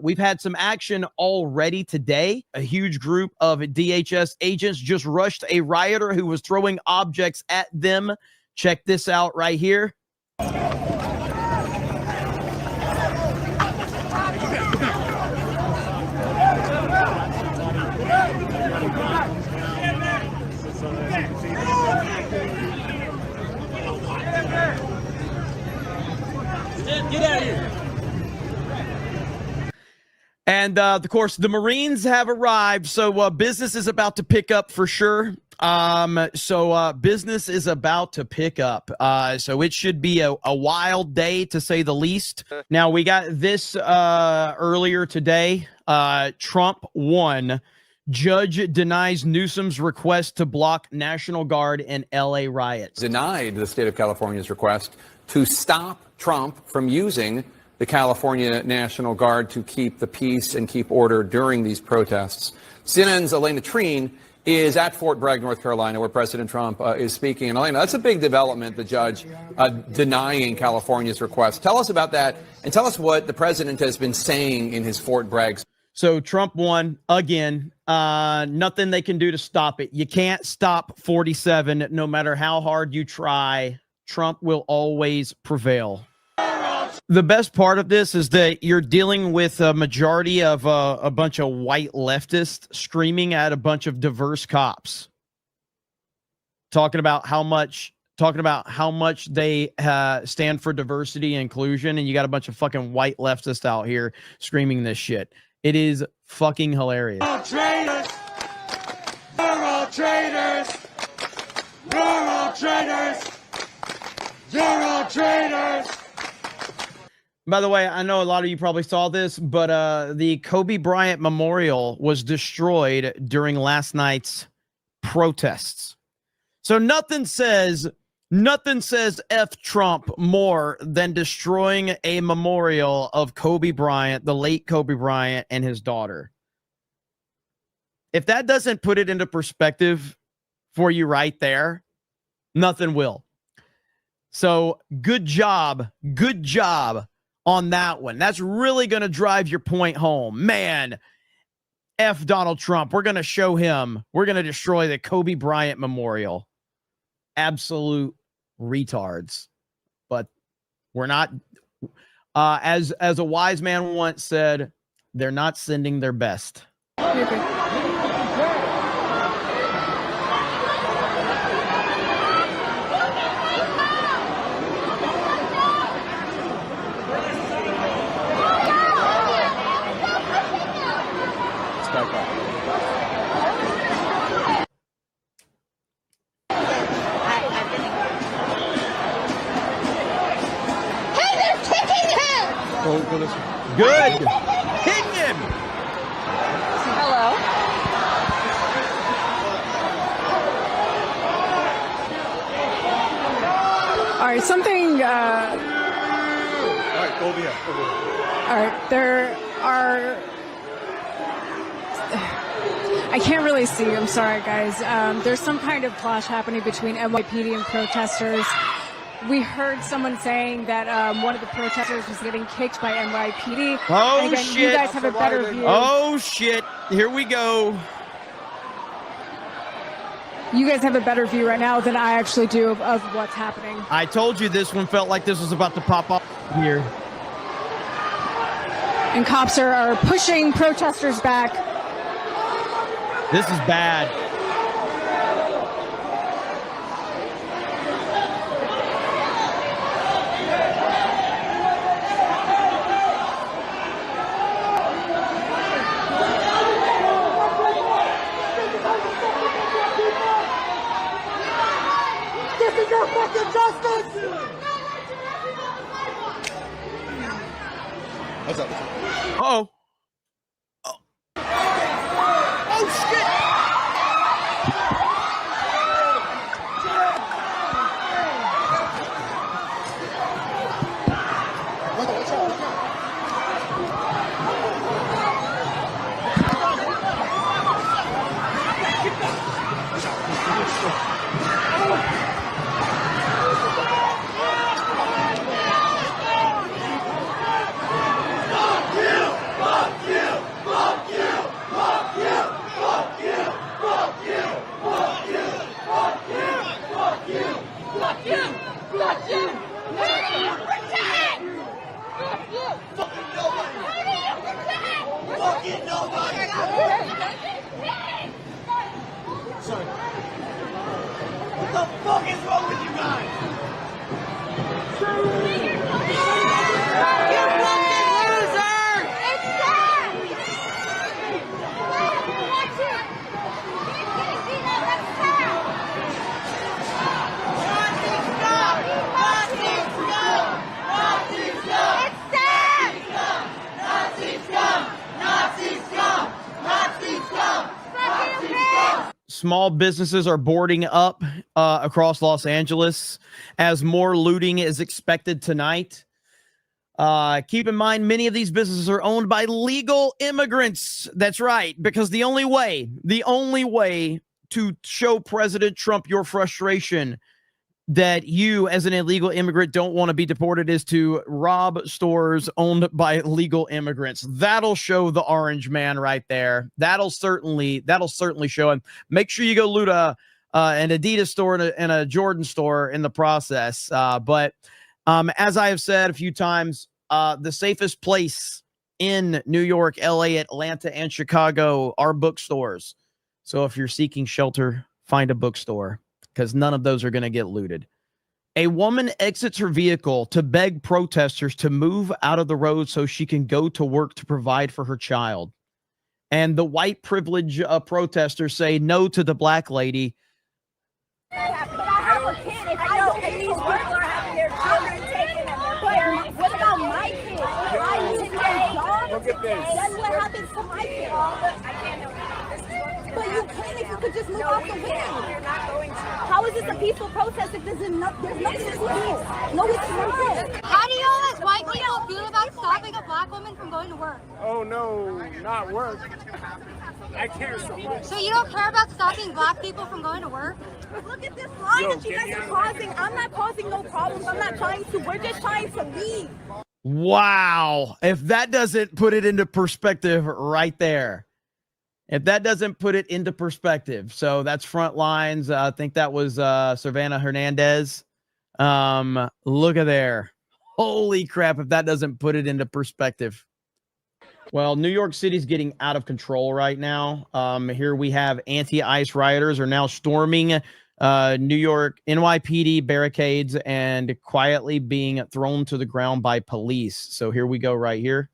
We've had some action already today. A huge group of DHS agents just rushed a rioter who was throwing objects at them. Check this out right here. Get out of here. And of course, the Marines have arrived, so business is about to pick up for sure. Business is about to pick up. So it should be a wild day, to say the least. Now, we got this earlier today. Trump won. Judge denies Newsom's request to block National Guard in LA riots. Denied the state of California's request to stop Trump from using the California National Guard to keep the peace and keep order during these protests. CNN's Elena Treen is at Fort Bragg, North Carolina, where President Trump is speaking. And Elena, that's a big development, the judge denying California's request. Tell us about that, and tell us what the president has been saying in his Fort Bragg. So Trump won again. Nothing they can do to stop it. You can't stop 47, no matter how hard you try. Trump will always prevail. The best part of this is that you're dealing with a majority of a bunch of white leftists screaming at a bunch of diverse cops, talking about how much they stand for diversity and inclusion, and you got a bunch of fucking white leftists out here screaming this shit. It is fucking hilarious. All traitors! You're all traitors! You're all traitors! You're all traitors! By the way, I know a lot of you probably saw this, but the Kobe Bryant Memorial was destroyed during last night's protests. So nothing says F Trump more than destroying a memorial of Kobe Bryant, the late Kobe Bryant, and his daughter. If that doesn't put it into perspective for you right there, nothing will. So good job on that one. That's really going to drive your point home. Man, F Donald Trump. We're going to show him. We're going to destroy the Kobe Bryant Memorial. Absolute retards. But we're not, as a wise man once said, they're not sending their best. Good. Hitting him. Hello. All right, something. All right, over here. All right, there are. I can't really see. I'm sorry, guys. There's some kind of clash happening between NYPD and protesters. We heard someone saying that one of the protesters was getting kicked by NYPD. Oh, and again, shit. You guys have a better view. Oh, shit. Here we go. You guys have a better view right now than I actually do of what's happening. I told you this one felt like this was about to pop up here. And cops are pushing protesters back. This is bad. Uh-oh. Oh. Oh, shit. Small businesses are boarding up across Los Angeles as more looting is expected tonight. Keep in mind, many of these businesses are owned by legal immigrants. That's right, because the only way to show President Trump your frustration that you as an illegal immigrant don't want to be deported is to rob stores owned by legal immigrants. That'll show the orange man right there. That'll certainly show him. Make sure you go loot an Adidas store and a Jordan store in the process. But as I have said a few times, the safest place in New York, LA, Atlanta, and Chicago are bookstores. So if you're seeking shelter, find a bookstore, because none of those are going to get looted. A woman exits her vehicle to beg protesters to move out of the road so she can go to work to provide for her child. And the white privilege protesters say no to the black lady. I have a kid. If I know these people are having their children taken and they're playing, what about my kids? I lose my job. That's what happens to my kids. I can't help you. But you can if you could just move out the way. We're not going to. How is this a peaceful protest if there's nothing peaceful? No, it's not. How do y'all as white people feel about stopping a black woman from going to work? Oh no, not work. I care so much. So you don't care about stopping black people from going to work? Look at this line that you guys are causing. I'm not causing no problems. I'm not trying to. We're just trying to leave. Wow. If that doesn't put it into perspective right there. If that doesn't put it into perspective. So that's front lines. I think that was Savannah Hernandez. Look at there. Holy crap. If that doesn't put it into perspective. Well, New York City's getting out of control right now. Here we have anti-ICE rioters are now storming New York NYPD barricades and quietly being thrown to the ground by police. So here we go right here.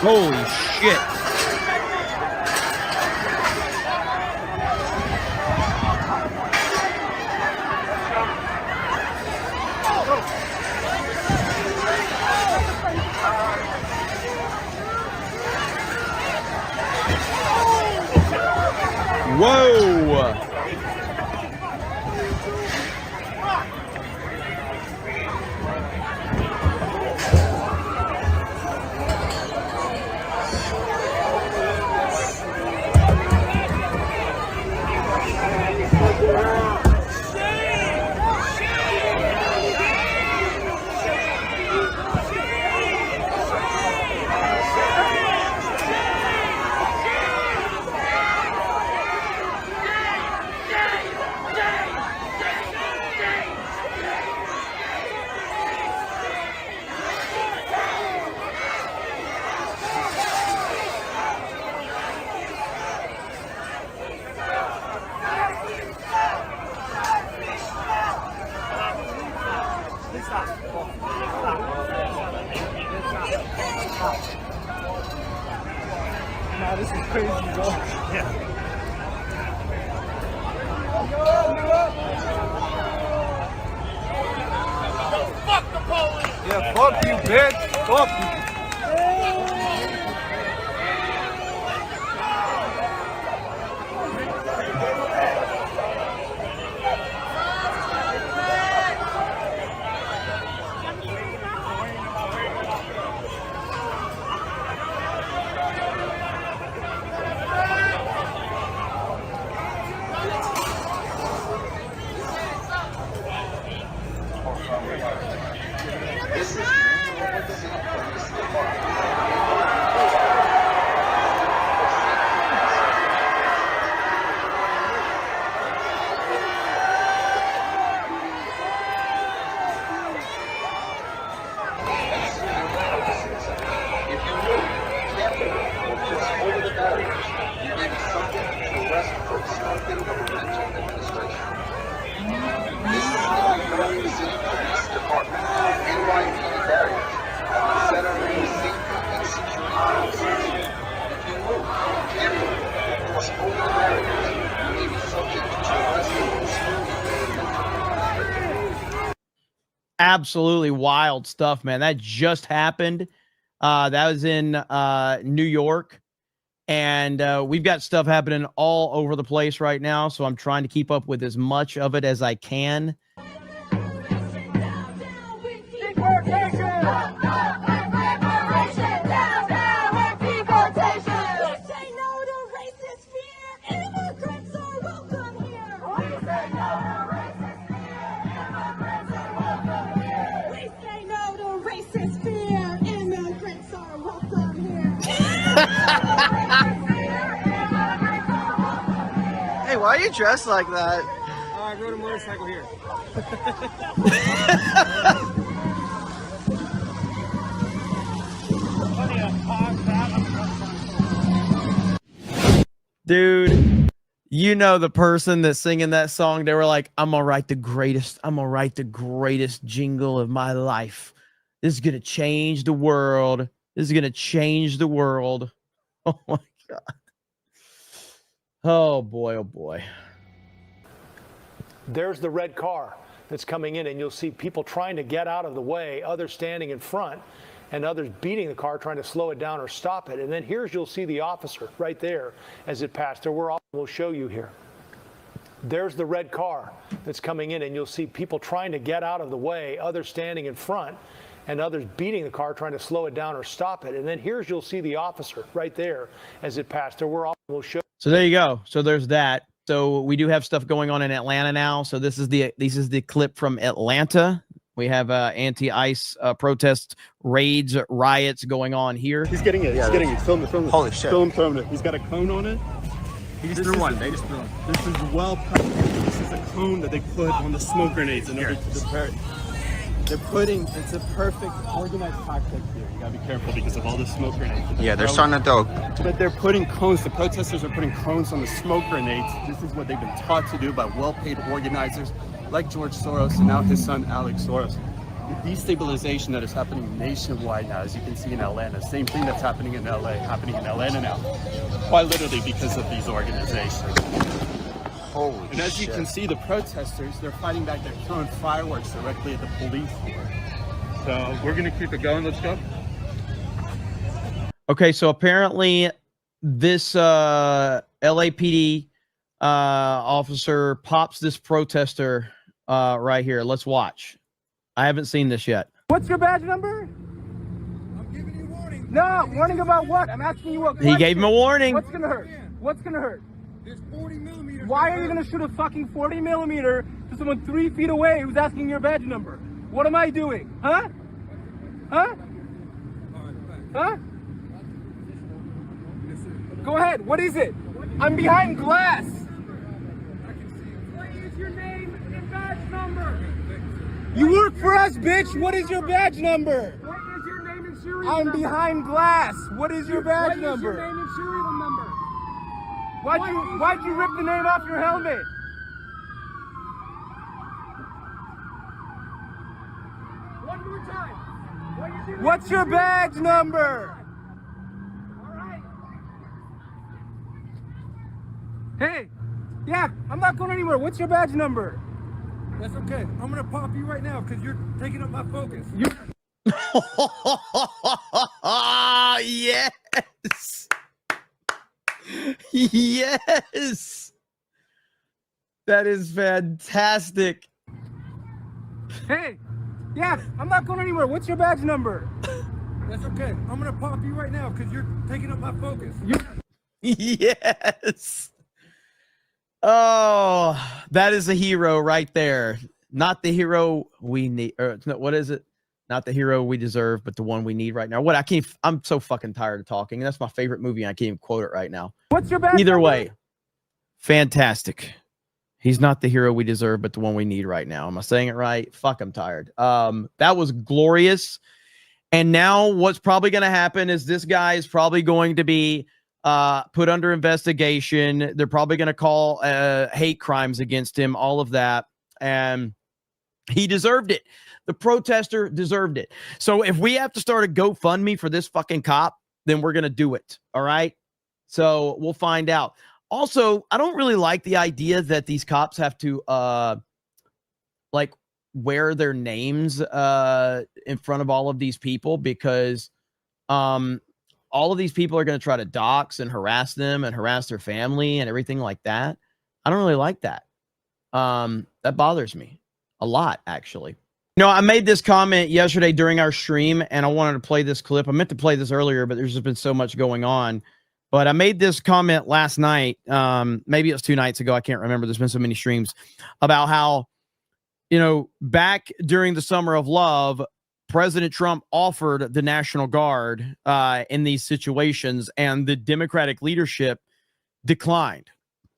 Holy shit. Whoa. Nah, this is crazy, bro. Yeah. Fuck the police! Yeah, fuck you, bitch. Fuck you. absolutely wild stuff, man. That just happened. That was in New York. And we've got stuff happening all over the place right now. So I'm trying to keep up with as much of it as I can. Hey, why are you dressed like that? I rode a motorcycle here. Dude, you know the person that's singing that song, they were like, I'm gonna write the greatest jingle of my life. This is gonna change the world. This is gonna change the world. Oh my God. Oh boy, oh boy. There's the red car that's coming in, and you'll see people trying to get out of the way, others standing in front, and others beating the car, trying to slow it down or stop it. And then you'll see the officer right there as it passed. We'll show you here. There's the red car that's coming in, and you'll see people trying to get out of the way, others standing in front, and others beating the car, trying to slow it down or stop it. And then you'll see the officer right there as it passed. We'll show. So there you go. So there's that. So we do have stuff going on in Atlanta now. So this is the clip from Atlanta. We have anti-ICE protests, raids, riots going on here. He's getting it. He's getting it. Film it. Film it. Holy shit. Film it. He's got a cone on it. He just threw one. They just threw one. This is well packed. This is a cone that they put on the smoke grenades in order to deter it. It's a perfect organized tactic here. You gotta be careful because of all the smoke grenades. Yeah, they're starting to do. But they're putting cones. The protesters are putting cones on the smoke grenades. This is what they've been taught to do by well-paid organizers like George Soros and now his son Alex Soros. The destabilization that is happening nationwide now, as you can see in Atlanta, same thing that's happening in LA, happening in Atlanta now, quite literally because of these organizations. Holy and as you can see, the protesters, they're fighting back. They're throwing fireworks directly at the police. So we're gonna keep it going. Let's go. Okay, so apparently this LAPD officer pops this protester right here. Let's watch. I haven't seen this yet. What's your badge number? I'm giving you warning. No, warning about what? I'm asking you what. He gave him a warning. What's gonna hurt? What's gonna hurt? There's 40 millimeters. Why are you gonna shoot a fucking 40 millimeter to someone 3 feet away who's asking your badge number? What am I doing? Huh? Huh? Huh? Go ahead. What is it? I'm behind glass. What is your name and badge number? You work for us, bitch. What is your badge number? What is your name and serial number? I'm behind glass. What is your badge number? What is your name and serial number? Why'd you rip the name off your helmet? One more time. What's your badge number? All right. Hey, yeah, I'm not going anywhere. What's your badge number? That's okay. I'm gonna pop you right now because you're taking up my focus. Yes. Yes. That is fantastic. Hey, yeah, I'm not going anywhere. What's your badge number? That's okay. I'm gonna pop you right now because you're taking up my focus. Yes. Oh, that is a hero right there. Not the hero we need. Or, what is it? Not the hero we deserve, but the one we need right now. What? I'm so fucking tired of talking. That's my favorite movie. And I can't even quote it right now. What's your badge Either number? way, fantastic. He's not the hero we deserve, but the one we need right now. Am I saying it right? Fuck, I'm tired. That was glorious. And now what's probably going to happen is this guy is probably going to be put under investigation. They're probably going to call hate crimes against him, all of that. And he deserved it. The protester deserved it. So if we have to start a GoFundMe for this fucking cop, then we're going to do it. All right. So we'll find out. Also, I don't really like the idea that these cops have to like wear their names in front of all of these people, because all of these people are going to try to dox and harass them and harass their family and everything like that. I don't really like that. That bothers me a lot, actually. I made this comment yesterday during our stream, and I wanted to play this clip. I meant to play this earlier, but there's just been so much going on. But I made this comment last night. Maybe it was 2 nights ago. I can't remember. There's been so many streams about how, back during the summer of love, President Trump offered the National Guard in these situations, and the Democratic leadership declined.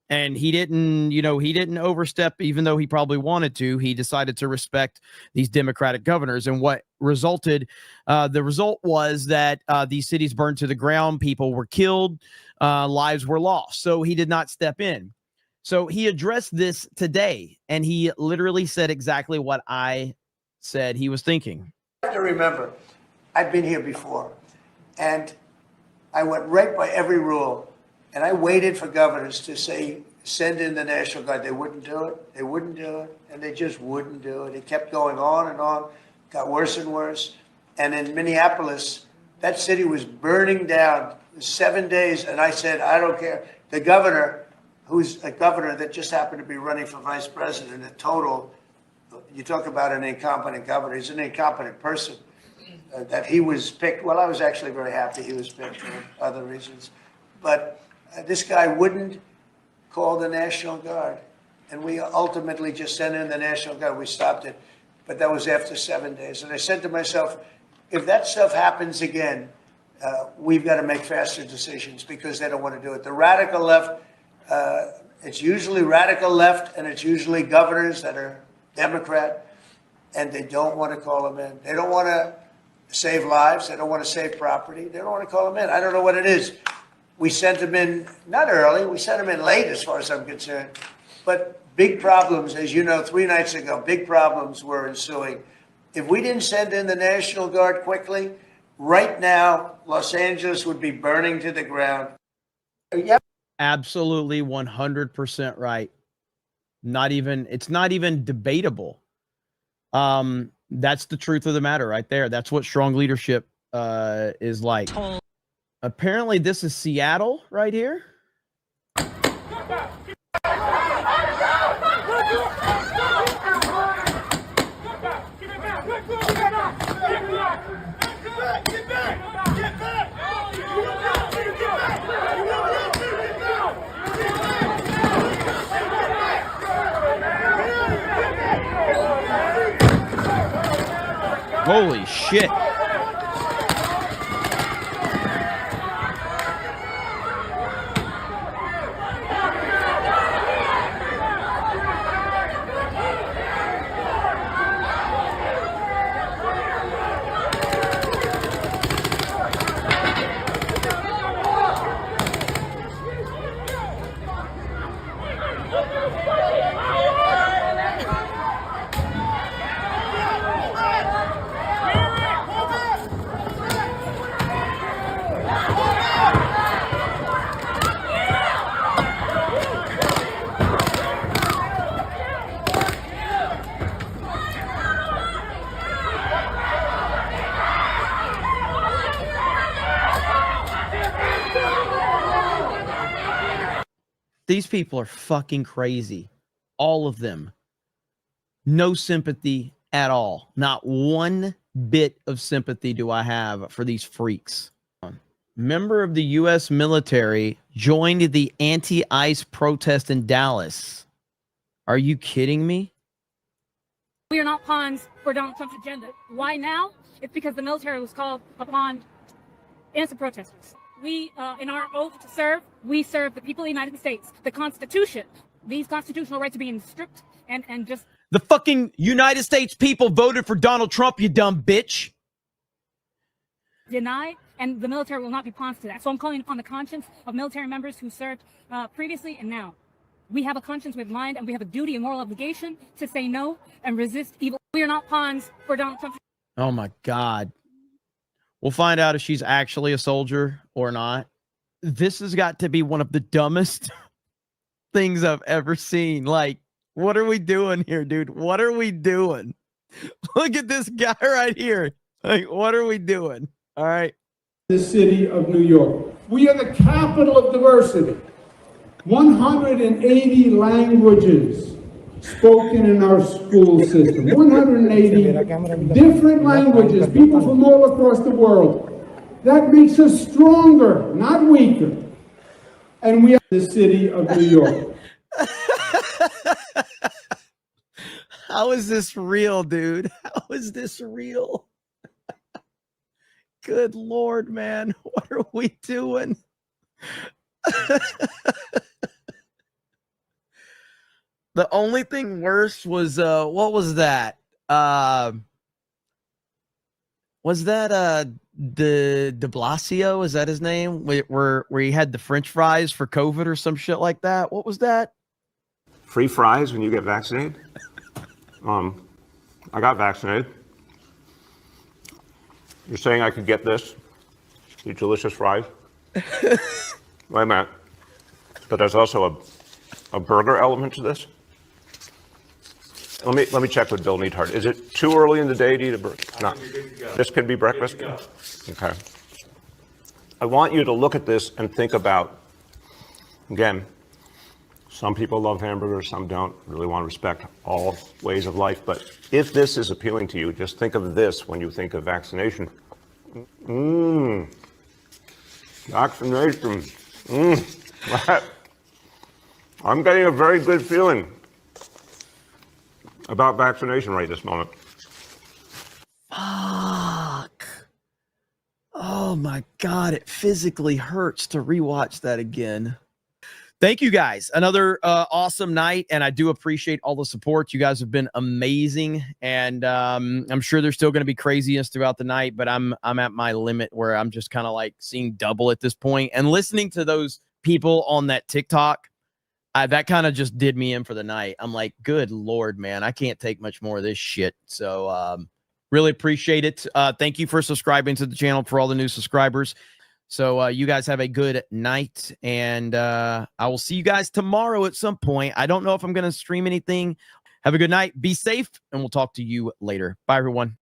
And he didn't overstep, even though he probably wanted to. He decided to respect these Democratic governors. And what resulted, the result was that these cities burned to the ground, people were killed, lives were lost. So he did not step in. So he addressed this today, and he literally said exactly what I said he was thinking. I have to remember, I've been here before, and I went right by every rule. And I waited for governors to say, send in the National Guard. They wouldn't do it. They wouldn't do it. And they just wouldn't do it. It kept going on and on, got worse and worse. And in Minneapolis, that city was burning down 7 days. And I said, I don't care. The governor, who's a governor that just happened to be running for vice president, a total, you talk about an incompetent governor. He's an incompetent person. That he was picked. Well, I was actually very happy he was picked for other reasons. But this guy wouldn't call the National Guard. And we ultimately just sent in the National Guard. We stopped it. But that was after 7 days. And I said to myself, if that stuff happens again, we've got to make faster decisions, because they don't want to do it. The radical left, it's usually radical left, and it's usually governors that are Democrat, and they don't want to call them in. They don't want to save lives. They don't want to save property. They don't want to call them in. I don't know what it is. We sent them in, not early, we sent them in late as far as I'm concerned. But big problems, as you know, 3 nights ago, big problems were ensuing. If we didn't send in the National Guard quickly, right now, Los Angeles would be burning to the ground. Yep. Absolutely 100% right. It's not even debatable. That's the truth of the matter right there. That's what strong leadership is like. Apparently, this is Seattle right here. Holy shit. These people are fucking crazy. All of them. No sympathy at all. Not one bit of sympathy do I have for these freaks. Member of the U.S. military joined the anti-ICE protest in Dallas. Are you kidding me? We are not pawns for Donald Trump's agenda. Why now? It's because the military was called upon innocent protesters. We, in our oath to serve, we serve the people of the United States. The Constitution, these constitutional rights are being stripped and just... The fucking United States people voted for Donald Trump, you dumb bitch. Denied, and the military will not be pawns to that. So I'm calling upon the conscience of military members who served previously and now. We have a conscience, we have mind, and we have a duty and moral obligation to say no and resist evil. We are not pawns for Donald Trump. Oh my God. We'll find out if she's actually a soldier or not. This has got to be one of the dumbest things I've ever seen. Like, what are we doing here, dude? What are we doing? Look at this guy right here. Like, what are we doing? All right. The city of New York. We are the capital of diversity. 180 languages spoken in our school system. 180 different languages, people from all across the world. That makes us stronger, not weaker. And we are the city of New York. How is this real, dude? How is this real? Good Lord, man. What are we doing? The only thing worse was what was that? Was that de Blasio? Is that his name? Where he had the French fries for COVID or some shit like that? What was that? Free fries when you get vaccinated? I got vaccinated. You're saying I could get this? These delicious fries? Wait a minute. But there's also a burger element to this? Let me check with Bill Neathart. Is it too early in the day to eat a burger? No. This could be breakfast? Okay. I want you to look at this and think about, again, some people love hamburgers, some don't. Really want to respect all ways of life. But if this is appealing to you, just think of this when you think of vaccination. Vaccination. I'm getting a very good feeling about vaccination right this moment. Fuck. Oh my God. It physically hurts to rewatch that again. Thank you guys. Another awesome night. And I do appreciate all the support. You guys have been amazing. And I'm sure there's still going to be craziness throughout the night, but I'm at my limit where I'm just kind of like seeing double at this point. And listening to those people on that TikTok, that kind of just did me in for the night. I'm like, good Lord, man, I can't take much more of this shit. So really appreciate it. Thank you for subscribing to the channel, for all the new subscribers. So you guys have a good night, and I will see you guys tomorrow at some point. I don't know if I'm going to stream anything. Have a good night. Be safe, and we'll talk to you later. Bye, everyone.